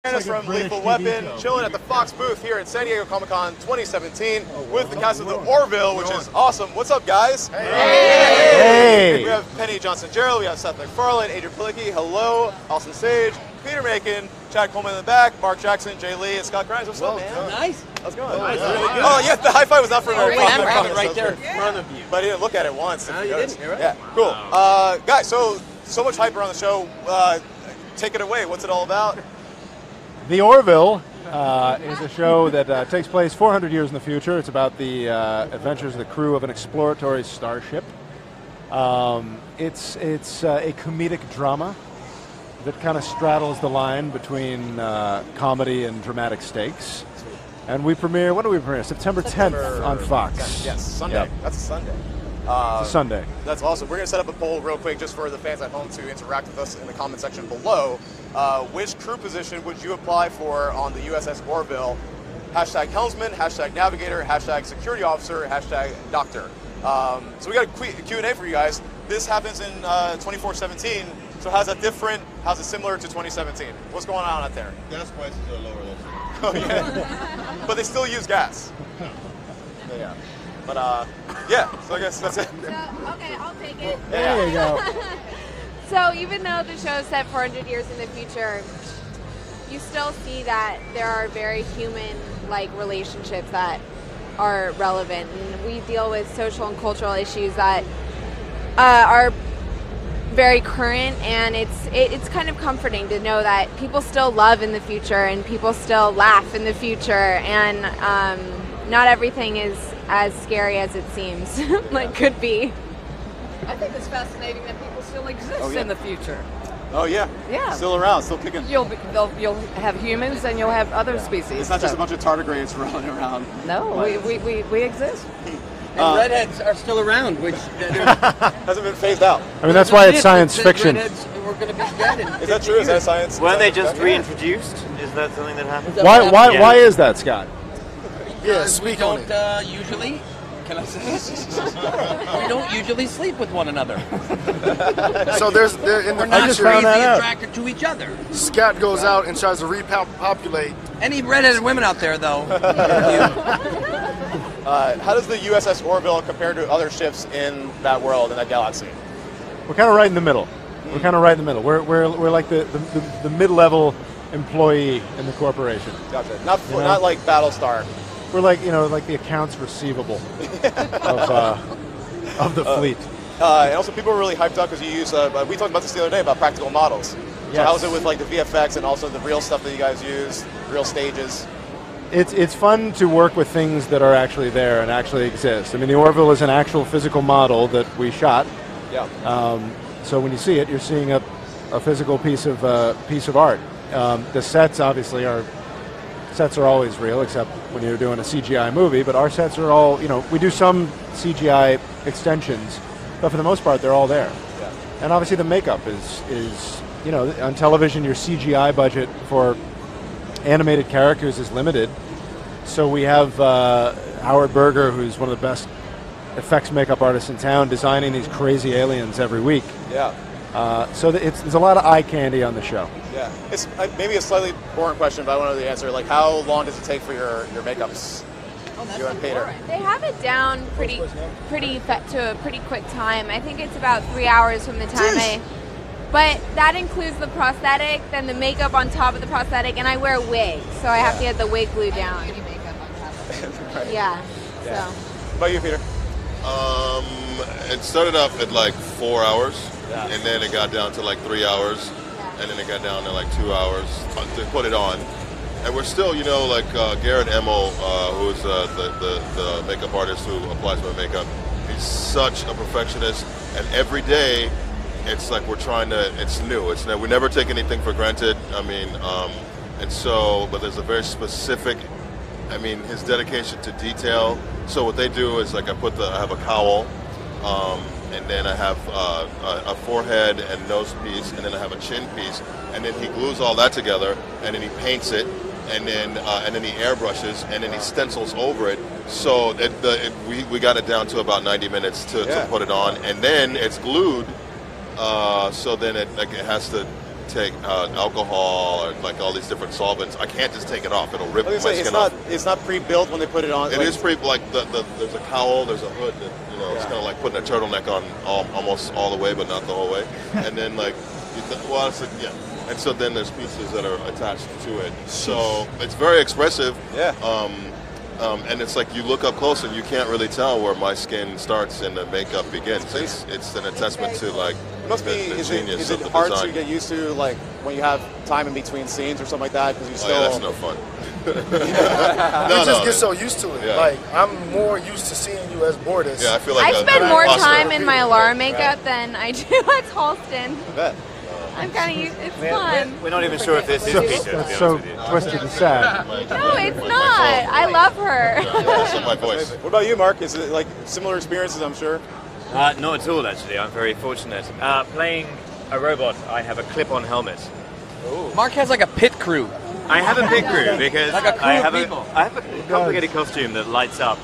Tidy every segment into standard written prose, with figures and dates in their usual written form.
Dennis from Lethal Weapon, chilling at the Fox booth here at San Diego Comic-Con 2017 with the cast of the Orville, which is awesome. What's up, guys? Hey! We have Penny Johnson-Gerald, we have Seth MacFarlane, Adrian Palicki, hello, Austin Sage, Peter Macon, Chad Coleman in the back, Mark Jackson, Jay Lee, and Scott Grimes. What's up, man? Nice. How's it going? Nice. Really good. Oh, yeah, the high five was not for very I'm having it right there in front of you. But I didn't look at it once. No, you didn't. You're right. Yeah, cool. Guys, so much hype around the show. Take it away. What's it all about? The Orville is a show that takes place 400 years in the future. It's about the adventures of the crew of an exploratory starship. It's a comedic drama that kind of straddles the line between comedy and dramatic stakes. And we premiere, when do we premiere? September 10th on Fox. 10th, yes, Sunday. Yep. That's a Sunday. It's a Sunday. That's awesome. We're going to set up a poll real quick just for the fans at home to interact with us in the comment section below. Which crew position would you apply for on the USS Orville? Hashtag helmsman, hashtag navigator, hashtag security officer, hashtag doctor. So we got a Q&A for you guys. This happens in 24/17. So how's that different? How's it similar to 2017? What's going on out there? Gas prices are lower this year. Oh, yeah. But they still use gas. Yeah. But, yeah, so I guess that's it. So, okay, I'll take it. There you go. So even though the show is set 400 years in the future, you still see that there are very human-like relationships that are relevant. And we deal with social and cultural issues that are very current, and it's kind of comforting to know that people still love in the future and people still laugh in the future, and not everything is as scary as it seems like could be. I think it's fascinating that people still exist in the future. Oh, yeah. Yeah. Still around, still kicking. You'll have humans and you'll have other species. It's not just a bunch of tardigrades rolling around. No, we exist. And redheads are still around, which hasn't been phased out. I mean, that's why it's science fiction. Redheads were going to be dead. Is that true? Is that science? Weren't they just reintroduced? Is that something that happened? Why is that, Scott? Yeah, We speak on don't it. usually. Can I say this? We don't usually sleep with one another. So there's in We're the not just crazy found that out. attracted to each other. Scott goes out and tries to repopulate. Any redheaded women out there, though? How does the USS Orville compare to other ships in that world, in that galaxy? We're kind of right in the middle. We're like the mid-level employee in the corporation. Gotcha. Not like Battlestar. We're like like the accounts receivable of the fleet. And also, people are really hyped up because you use. We talked about this the other day about practical models. So Yes. how is it with like the VFX and also the real stuff that you guys use, real stages? It's fun to work with things that are actually there and actually exist. I mean, the Orville is an actual physical model that we shot. Yeah. So when you see it, you're seeing a physical piece of art. The sets obviously are always real, except when you're doing a CGI movie. But our sets are all, we do some CGI extensions, but for the most part, they're all there. Yeah. And obviously, the makeup is on television, your CGI budget for animated characters is limited. So we have Howard Berger, who's one of the best effects makeup artists in town, designing these crazy aliens every week. Yeah. So there's a lot of eye candy on the show. Yeah. It's maybe a slightly boring question, but I want to know the answer. Like, how long does it take for your makeups? You and Peter. They have it down to a pretty quick time. I think it's about 3 hours from the time but that includes the prosthetic, then the makeup on top of the prosthetic, and I wear a wig, so I have to get the wig glued down. makeup on top of Right. Yeah. Yeah. So. What about you, Peter? It started off at like 4 hours, Yeah. and then it got down to like 3 hours, and then it got down to like 2 hours to put it on. And we're still, like Garrett Emmel, who's the makeup artist who applies my makeup. He's such a perfectionist, and every day, it's like it's new. We never take anything for granted. I mean, but there's a very specific, his dedication to detail. So what they do is like I have a cowl, and then I have a forehead and nose piece, and then I have a chin piece, and then he glues all that together, and then he paints it, and then he airbrushes, and then he stencils over it. So we got it down to about 90 minutes to put it on, and then it's glued. So then it has to take alcohol or like all these different solvents, I can't just take it off. It'll rip my skin off. It's not pre-built when they put it on. It is like there's a cowl, there's a hood that it's kind of like putting a turtleneck on almost all the way, but not the whole way. And then and so then there's pieces that are attached to it. So it's very expressive. Yeah. And it's like you look up close and you can't really tell where my skin starts and the makeup begins. It's an attestment to like it must be. Is it hard to get used to, like when you have time in between scenes or something like that? Because you still. That's no fun. We just get so used to it. Yeah. Like I'm more used to seeing you as Bortus. Yeah, I feel like I spend more time in my Lara makeup than I do at Halston. I bet. I'm kind of used. It's fun. We're not even sure if this is Peter. That's so twisted and sad. No, it's not. I love her. Also my voice. What about you, Mark? Is it like similar experiences? I'm sure. Not at all, actually. I'm very fortunate. Playing a robot, I have a clip-on helmet. Mark has like a pit crew. I have a pit crew because Like a crew I of have people. I have a complicated costume that lights up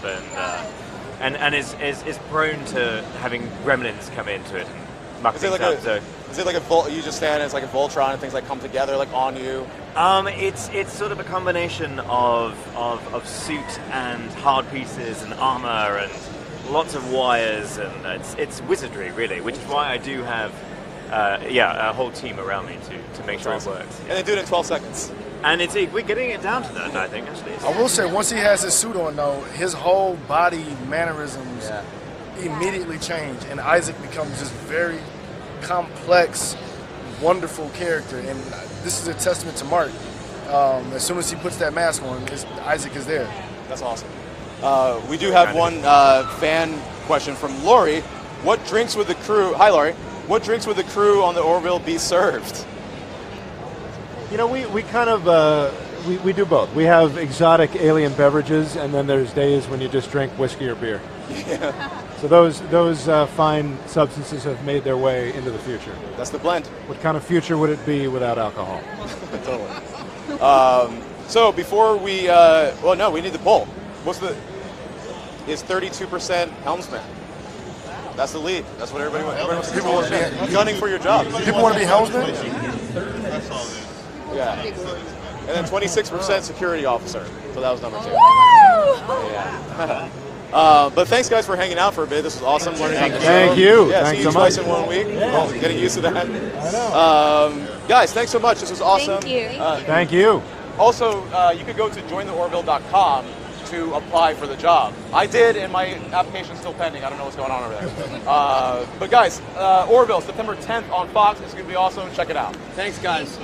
and is prone to having gremlins come into it and muck Is it things like up. So Is it like you just stand and it's like a Voltron and things like come together like on you? it's sort of a combination of suit and hard pieces and armor and lots of wires, and it's wizardry really, which is why I do have a whole team around me to make sure it works. And they do it in 12 seconds. And we're getting it down to that, I think, actually. I will say, once he has his suit on, though, his whole body mannerisms immediately change, and Isaac becomes this very complex, wonderful character. And this is a testament to Mark. As soon as he puts that mask on, Isaac is there. That's awesome. We do have one fan question from Lori. What drinks would the crew? Hi, Lori. What drinks would the crew on the Orville be served? You know, we kind of we do both. We have exotic alien beverages, and then there's days when you just drink whiskey or beer. Yeah. So those fine substances have made their way into the future. That's the blend. What kind of future would it be without alcohol? Totally. So before we, we need the poll. Is 32% helmsman? That's the lead. That's what everybody wants. People want to be gunning for your job. People want to be helmsmen. Yeah. And then 26% security officer. So that was number 2. Yeah. But thanks, guys, for hanging out for a bit. This was awesome. Learning about the show. Thank you. Yeah, Thanks see you so twice much. in 1 week. Yeah. Getting used to that. I know. Guys, thanks so much. This was awesome. Thank you. Thank you. Also, you could go to jointheorville.com to apply for the job. I did, and my application's still pending. I don't know what's going on over there. But guys, Orville, September 10th on Fox. It's going to be awesome. Check it out. Thanks, guys.